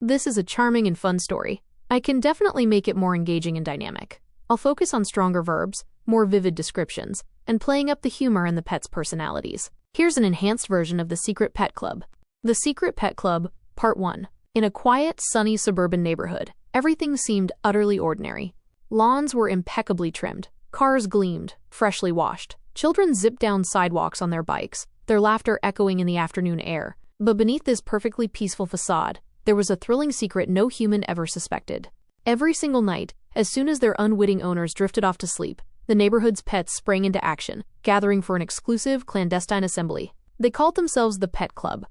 This is a charming and fun story. I can definitely make it more engaging and dynamic. I'll focus on stronger verbs, more vivid descriptions, and playing up the humor and the pet's personalities. Here's an enhanced version of The Secret Pet Club. The Secret Pet Club, Part 1. In a quiet, sunny suburban neighborhood, everything seemed utterly ordinary. Lawns were impeccably trimmed. Cars gleamed, freshly washed. Children zipped down sidewalks on their bikes, their laughter echoing in the afternoon air. But beneath this perfectly peaceful facade, there was a thrilling secret no human ever suspected. Every single night, as soon as their unwitting owners drifted off to sleep, the neighborhood's pets sprang into action, gathering for an exclusive, clandestine assembly. They called themselves the Pet Club.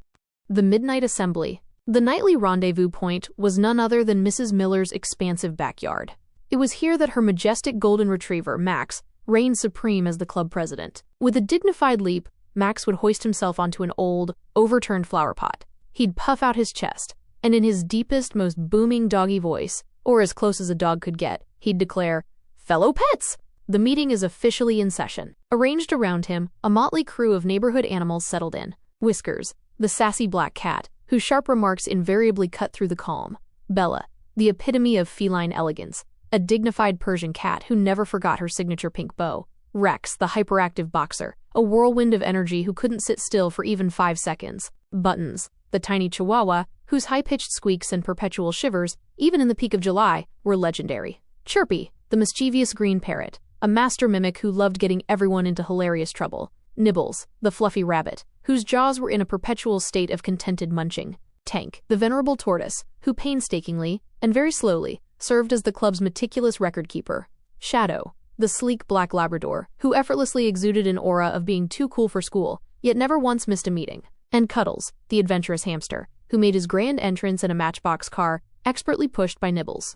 The Midnight Assembly. The nightly rendezvous point was none other than Mrs. Miller's expansive backyard. It was here that her majestic golden retriever, Max, reigned supreme as the club president. With a dignified leap, Max would hoist himself onto an old, overturned flower pot. He'd puff out his chest, and in his deepest, most booming doggy voice, or as close as a dog could get, he'd declare, "Fellow pets! The meeting is officially in session." Arranged around him, a motley crew of neighborhood animals settled in. Whiskers, the sassy black cat, whose sharp remarks invariably cut through the calm. Bella, the epitome of feline elegance, a dignified Persian cat who never forgot her signature pink bow. Rex, the hyperactive boxer, a whirlwind of energy who couldn't sit still for even 5 seconds. Buttons, the tiny chihuahua, whose high-pitched squeaks and perpetual shivers, even in the peak of July, were legendary. Chirpy, the mischievous green parrot, a master mimic who loved getting everyone into hilarious trouble. Nibbles, the fluffy rabbit, whose jaws were in a perpetual state of contented munching. Tank, the venerable tortoise, who painstakingly, and very slowly, served as the club's meticulous record keeper. Shadow, the sleek black Labrador, who effortlessly exuded an aura of being too cool for school, yet never once missed a meeting. And Cuddles, the adventurous hamster, who made his grand entrance in a Matchbox car, expertly pushed by Nibbles.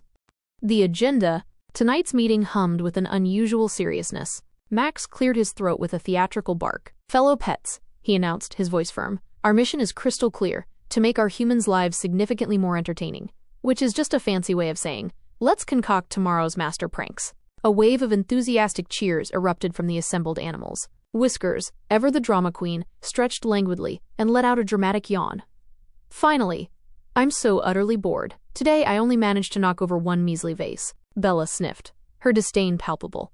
The agenda. Tonight's meeting hummed with an unusual seriousness. Max cleared his throat with a theatrical bark. "Fellow pets," he announced, his voice firm, "our mission is crystal clear, to make our humans' lives significantly more entertaining." Which is just a fancy way of saying, let's concoct tomorrow's master pranks. A wave of enthusiastic cheers erupted from the assembled animals. Whiskers, ever the drama queen, stretched languidly and let out a dramatic yawn. "Finally. I'm so utterly bored. Today I only managed to knock over 1 measly vase." Bella sniffed, her disdain palpable.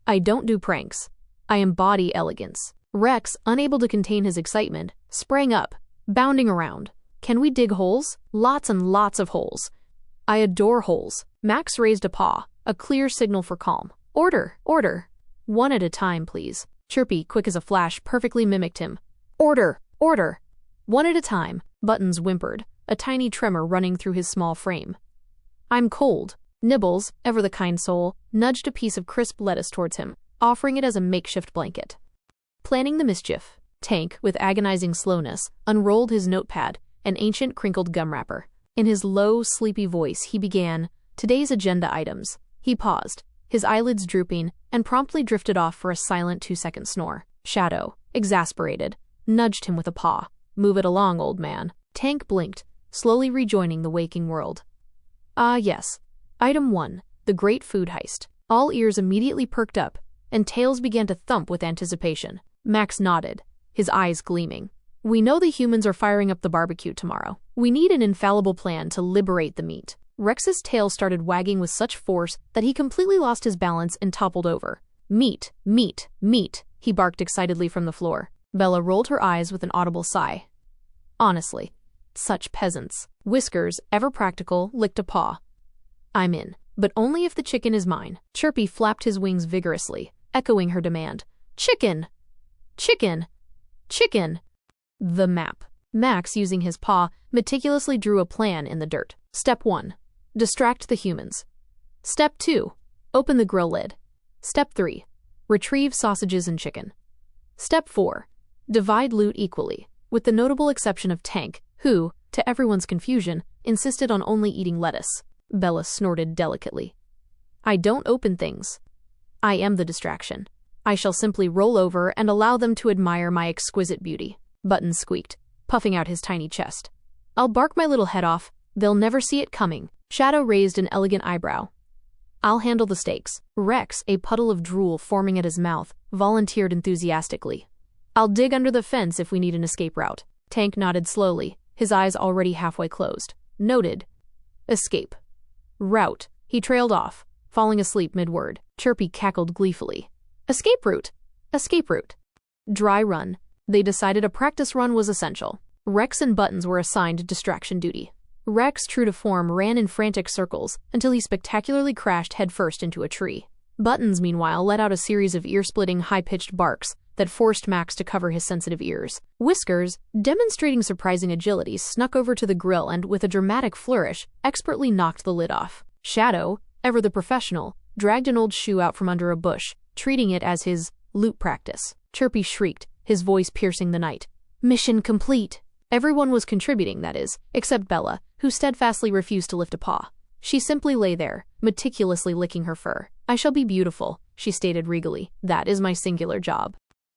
"I don't do pranks. I embody elegance." Rex, unable to contain his excitement, sprang up, bounding around. "Can we dig holes? Lots and lots of holes. I adore holes." Max raised a paw, a clear signal for calm. "Order, order. One at a time, please." Chirpy, quick as a flash, perfectly mimicked him. "Order, order. One at a time." Buttons whimpered, a tiny tremor running through his small frame. "I'm cold." Nibbles, ever the kind soul, nudged a piece of crisp lettuce towards him, offering it as a makeshift blanket. Planning the mischief, Tank, with agonizing slowness, unrolled his notepad, an ancient crinkled gum wrapper. In his low, sleepy voice, he began, "Today's agenda items." He paused, his eyelids drooping, and promptly drifted off for a silent 2-second snore. Shadow, exasperated, nudged him with a paw. "Move it along, old man." Tank blinked, slowly rejoining the waking world. "Ah, yes. Item 1, the great food heist." All ears immediately perked up, and tails began to thump with anticipation. Max nodded, his eyes gleaming. "We know the humans are firing up the barbecue tomorrow. We need an infallible plan to liberate the meat." Rex's tail started wagging with such force that he completely lost his balance and toppled over. "Meat, meat, meat," he barked excitedly from the floor. Bella rolled her eyes with an audible sigh. "Honestly, such peasants." Whiskers, ever practical, licked a paw. "I'm in, but only if the chicken is mine." Chirpy flapped his wings vigorously, echoing her demand. "Chicken! Chicken! Chicken!" The map. Max, using his paw, meticulously drew a plan in the dirt. Step 1. Distract the humans. Step 2. Open the grill lid. Step 3. Retrieve sausages and chicken. Step 4. Divide loot equally, with the notable exception of Tank, who, to everyone's confusion, insisted on only eating lettuce. Bella snorted delicately. "I don't open things. I am the distraction. I shall simply roll over and allow them to admire my exquisite beauty." Buttons squeaked, puffing out his tiny chest. "I'll bark my little head off. They'll never see it coming." Shadow raised an elegant eyebrow. "I'll handle the stakes." Rex, a puddle of drool forming at his mouth, volunteered enthusiastically. "I'll dig under the fence if we need an escape route." Tank nodded slowly, his eyes already halfway closed. Noted. Escape. Route. He trailed off, falling asleep mid-word. Chirpy cackled gleefully. Escape route. Escape route. Dry run. They decided a practice run was essential. Rex and Buttons were assigned distraction duty. Rex, true to form, ran in frantic circles until he spectacularly crashed headfirst into a tree. Buttons, meanwhile, let out a series of ear-splitting, high-pitched barks that forced Max to cover his sensitive ears. Whiskers, demonstrating surprising agility, snuck over to the grill and, with a dramatic flourish, expertly knocked the lid off. Shadow, ever the professional, dragged an old shoe out from under a bush, treating it as his loot practice. Chirpy shrieked, his voice piercing the night. Mission complete! Everyone was contributing, that is, except Bella, who steadfastly refused to lift a paw. She simply lay there, meticulously licking her fur. I shall be beautiful, she stated regally. That is my singular job.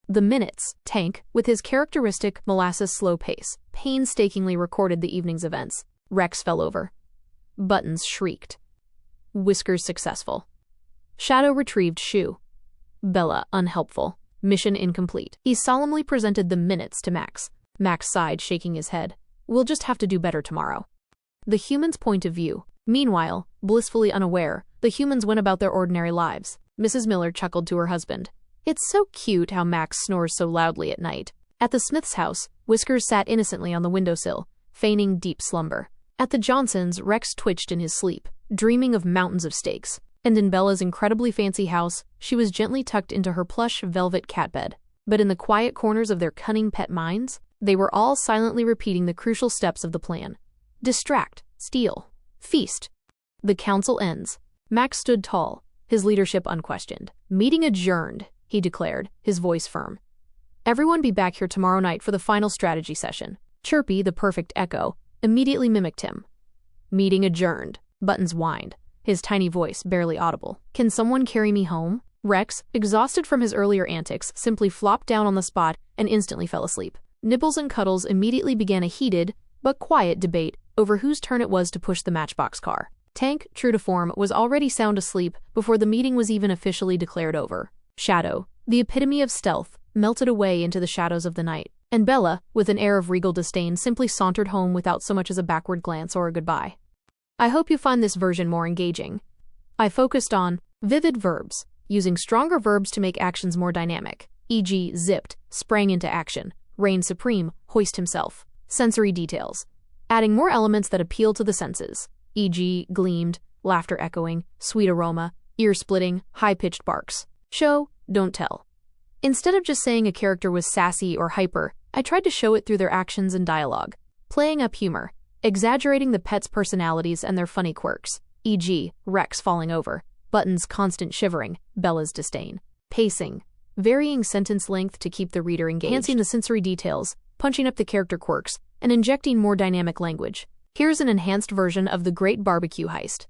The minutes, Tank, with his characteristic molasses slow pace, painstakingly recorded the evening's events. Rex fell over. Buttons shrieked. Whiskers successful. Shadow retrieved shoe. Bella unhelpful. Mission incomplete. He solemnly presented the minutes to Max. Max sighed, shaking his head. We'll just have to do better tomorrow. The human's point of view. Meanwhile, blissfully unaware, the humans went about their ordinary lives. Mrs. Miller chuckled to her husband. It's so cute how Max snores so loudly at night. At the Smiths' house, Whiskers sat innocently on the windowsill, feigning deep slumber. At the Johnsons', Rex twitched in his sleep, dreaming of mountains of steaks. And in Bella's incredibly fancy house, she was gently tucked into her plush velvet cat bed. But in the quiet corners of their cunning pet minds, they were all silently repeating the crucial steps of the plan. Distract, steal, feast. The council ends. Max stood tall, his leadership unquestioned. Meeting adjourned, he declared, his voice firm. Everyone be back here tomorrow night for the final strategy session. Chirpy, the perfect echo, immediately mimicked him. Meeting adjourned, Buttons whined, his tiny voice barely audible. Can someone carry me home? Rex, exhausted from his earlier antics, simply flopped down on the spot and instantly fell asleep. Nibbles and Cuddles immediately began a heated, but quiet debate over whose turn it was to push the matchbox car. Tank, true to form, was already sound asleep before the meeting was even officially declared over. Shadow, the epitome of stealth, melted away into the shadows of the night, and Bella, with an air of regal disdain, simply sauntered home without so much as a backward glance or a goodbye. I hope you find this version more engaging. I focused on vivid verbs, using stronger verbs to make actions more dynamic, e.g. zipped, sprang into action, reigned supreme, hoist himself. Sensory details, adding more elements that appeal to the senses, e.g. gleamed, laughter echoing, sweet aroma, ear-splitting, high-pitched barks. Show, don't tell. Instead of just saying a character was sassy or hyper, I tried to show it through their actions and dialogue, playing up humor, exaggerating the pets' personalities and their funny quirks, e.g. Rex falling over, Buttons' constant shivering, Bella's disdain. Pacing, varying sentence length to keep the reader engaged, enhancing the sensory details, punching up the character quirks, and injecting more dynamic language. Here's an enhanced version of The Great Barbecue Heist.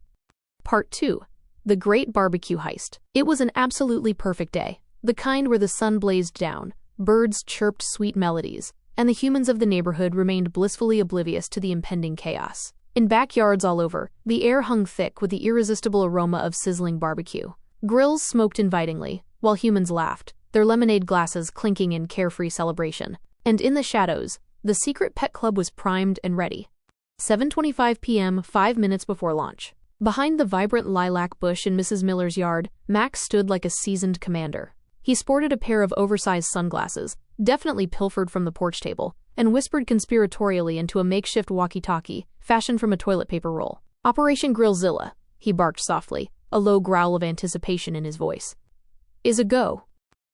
Part 2. The Great Barbecue Heist. It was an absolutely perfect day, the kind where the sun blazed down, birds chirped sweet melodies, and the humans of the neighborhood remained blissfully oblivious to the impending chaos. In backyards all over, the air hung thick with the irresistible aroma of sizzling barbecue. Grills smoked invitingly, while humans laughed, their lemonade glasses clinking in carefree celebration. And in the shadows, the secret pet club was primed and ready. 7:25 p.m., 5 minutes before launch. Behind the vibrant lilac bush in Mrs. Miller's yard, Max stood like a seasoned commander. He sported a pair of oversized sunglasses, definitely pilfered from the porch table, and whispered conspiratorially into a makeshift walkie-talkie, fashioned from a toilet paper roll. Operation Grillzilla, he barked softly, a low growl of anticipation in his voice. Is a go.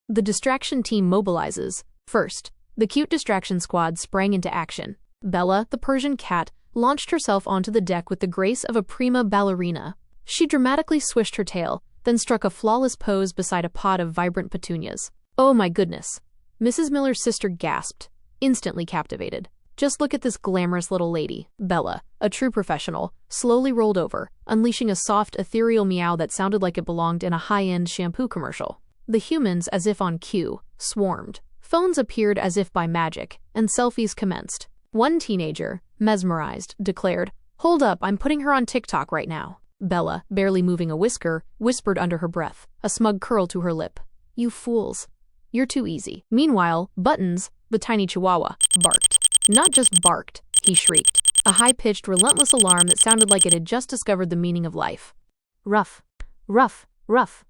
The distraction team mobilizes. First, the cute distraction squad sprang into action. Bella, the Persian cat, launched herself onto the deck with the grace of a prima ballerina. She dramatically swished her tail, then struck a flawless pose beside a pot of vibrant petunias. Oh my goodness. Mrs. Miller's sister gasped, instantly captivated. Just look at this glamorous little lady. Bella, a true professional, slowly rolled over, unleashing a soft, ethereal meow that sounded like it belonged in a high-end shampoo commercial. The humans, as if on cue, swarmed. Phones appeared as if by magic, and selfies commenced. One teenager, mesmerized, declared, "Hold up, I'm putting her on TikTok right now." Bella, barely moving a whisker, whispered under her breath, a smug curl to her lip. You fools. You're too easy. Meanwhile, Buttons, the tiny chihuahua, barked. Not just barked, he shrieked. a high-pitched, relentless alarm that sounded like it had just discovered the meaning of life. Ruff, ruff, ruff.